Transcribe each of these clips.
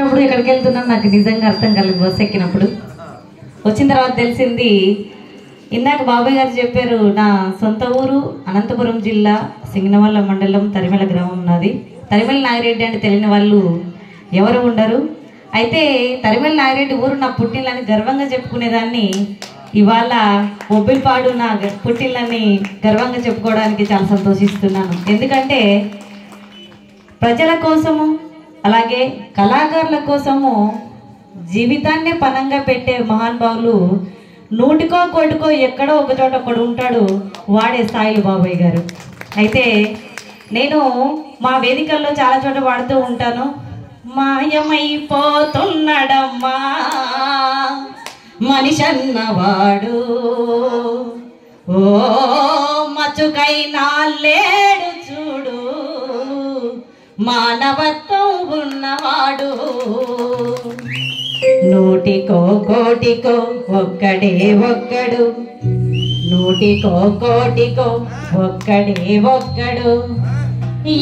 వచ్చినప్పుడు ఎక్కడికి వెళ్తున్నాను నాకు నిజంగా అర్థం కాలేదు. బస్సు ఎక్కినప్పుడు వచ్చిన తర్వాత తెలిసింది. ఇందాక బాబాయ్ గారు చెప్పారు, నా సొంత ఊరు అనంతపురం జిల్లా సింగనమల్ల మండలం తరిమెల గ్రామం నాది. తరిమెల నాగిరెడ్డి అంటే తెలియని వాళ్ళు ఎవరు ఉండరు. అయితే తరిమెల నాగిరెడ్డి ఊరు నా పుట్టిల్లని గర్వంగా చెప్పుకునేదాన్ని. ఇవాళ ఒబ్బిలిపాడు నా పుట్టిల్లని గర్వంగా చెప్పుకోవడానికి చాలా సంతోషిస్తున్నాను. ఎందుకంటే ప్రజల కోసము అలాగే కళాకారుల కోసము జీవితాన్నే పనంగా పెట్టే మహానుభావులు నూటికో కోటికో ఎక్కడో ఒక చోట ఒకడు ఉంటాడు, వాడే సాయిలు బాబాయ్ గారు. అయితే నేను మా వేదికల్లో చాలా చోట వాడుతూ ఉంటాను. మాయమైపోతున్నాడమ్మా మనిషన్నవాడు, ఓ మచ్చుకైనా లేడు చూడు మానవత్వం ఉన్నవాడు. నూటికో కోటికో ఒక్కడే ఒక్కడు, నూటికో కోటికో ఒక్కడే ఒక్కడు.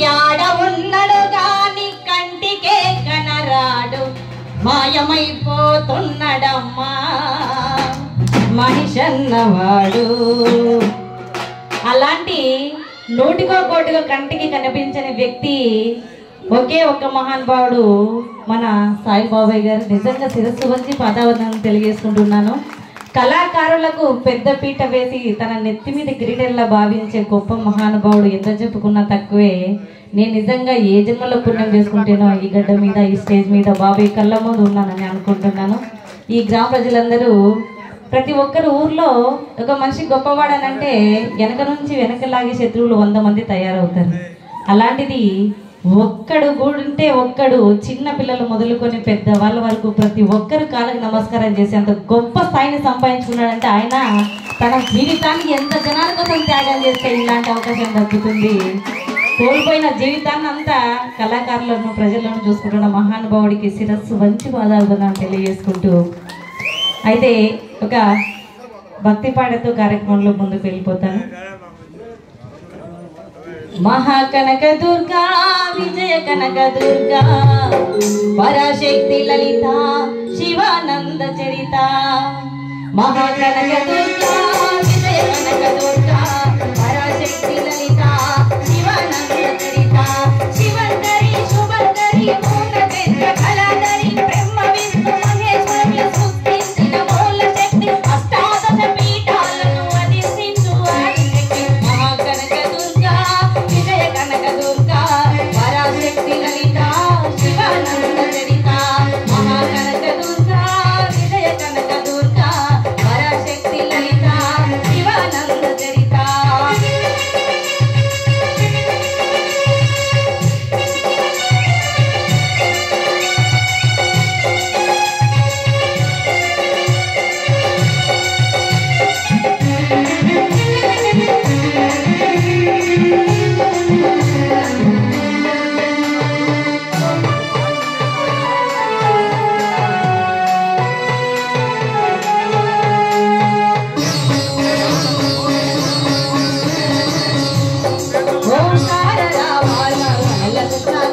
యాడ ఉన్నడు గాని కంటికే కనరాడు, మాయమైపోతున్నాడమ్మా మనిషన్నవాడు. అలాంటి నూటికో కోటికో కంటికి కనిపించని వ్యక్తి ఒకే ఒక్క మహానుభావుడు మన సాయి బాబాయ్ గారు. నిజంగా శిరస్సు వంచి పాదావరణం తెలియజేసుకుంటున్నాను. కళాకారులకు పెద్ద పీట వేసి తన నెత్తి మీద కిరీటంలా భావించే గొప్ప మహానుభావుడు. ఎంత చెప్పుకున్నా తక్కువే. నేను నిజంగా ఏ జన్మలో పుణ్యం చేసుకుంటేనో ఈ గడ్డ మీద ఈ స్టేజ్ మీద బాబాయ్ కళ్ళ ముందు ఉన్నానని అనుకుంటున్నాను. ఈ గ్రామ ప్రజలందరూ ప్రతి ఒక్కరు ఊర్లో ఒక మనిషి గొప్పవాడనంటే వెనక నుంచి వెనకలాగే శత్రువులు 100 మంది తయారవుతారు. అలాంటిది ఒక్కడు కూడుంటే ఒక్కడు, చిన్న పిల్లలు మొదలుకొని పెద్ద వాళ్ళ వరకు ప్రతి ఒక్కరు కాళ్ళకి నమస్కారం చేసి అంత గొప్ప స్థాయిని సంపాదించుకున్నాడంటే ఆయన తన జీవితాన్ని ఎంత జనాల కోసం త్యాగం చేస్తే ఇలాంటి అవకాశం దక్కుతుంది. కోల్పోయిన జీవితాన్ని అంతా కళాకారులను ప్రజలను చూసుకుంటున్న మహానుభావుడికి శిరస్సు వంచి పాదాభివందనం తెలియజేసుకుంటూ అయితే ఒక భక్తి పాటతో కార్యక్రమంలో ముందుకు వెళ్ళిపోతాను. మహాకనక దుర్గా విజయ కనక దుర్గా పరాశక్తి లలిత శివానంద చరిత. మహాకనక దుర్గా విజయ కనక దుర్గా పరాశక్తి లలిత శివానంద చరిత. శివంకరి శుభంకరి మూల పెద్ద కళాధరి బ్రహ్మ విష్ణు మహేశ్వరుల సృష్టించిన మూల శక్తి అష్టాదశ పీఠాలను అధిష్ఠించు ఆదిశక్తి. మహాకనక దుర్గా విజయ కనక దుర్గా పరాశక్తి లలిత శివానంద చరిత. మహాకనక దుర్గా విజయ కనక దుర్గా పరాశక్తి లలిత శివానంద చరిత.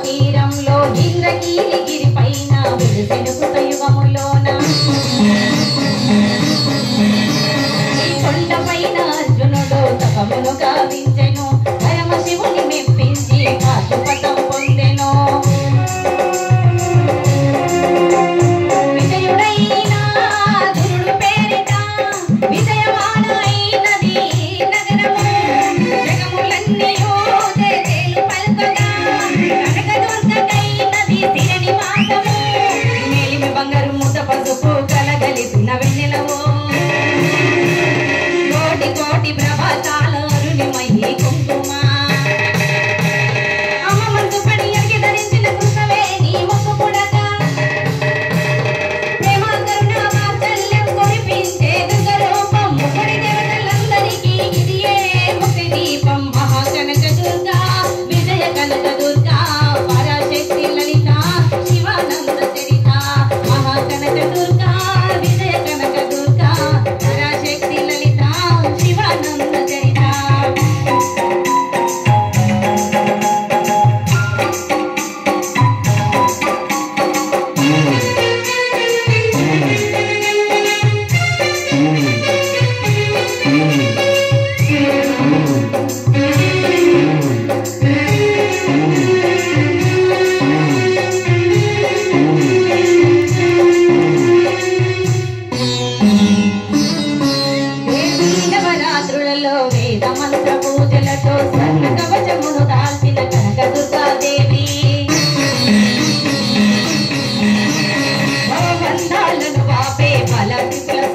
తీరంలో ఇంద్రకీలిగిరి పైన వెలుసెనుగుత యుగములోన కొండ పైన అర్జునుడు తపమును గావించెను, పరమశివుని మెప్పించి పాశుపతం పొందెను. విజయుడైన దురుడు పేరిట విజయవాడైనది నగరము, జగములన్నయో జయజేలు పలుకగా కనకదుర్గకైనది స్థిర నివాసము. మేలిమి బంగారు ముద్ద పసుపు కలగలిపిన వెన్నెలవో, కోటి కోటి ప్రభాతాల అరుణిమయి కుంకుమ. అమ్మ మనసు పడి అడిగి ధరించిన కృష్ణవే నీ మొక్కు పుడక, ప్రేమ కరుణ వాత్సల్యం కురిపించే దుర్గరూపం. ముగ్గురి దేవతలందరికీ ఇదియే ముక్తి దీపం. మహాకనక దుర్గా విజయ కనక దుర్గా పరాశక్తి లలిత శివానంద రోగాలను వాపే బలస్థితుల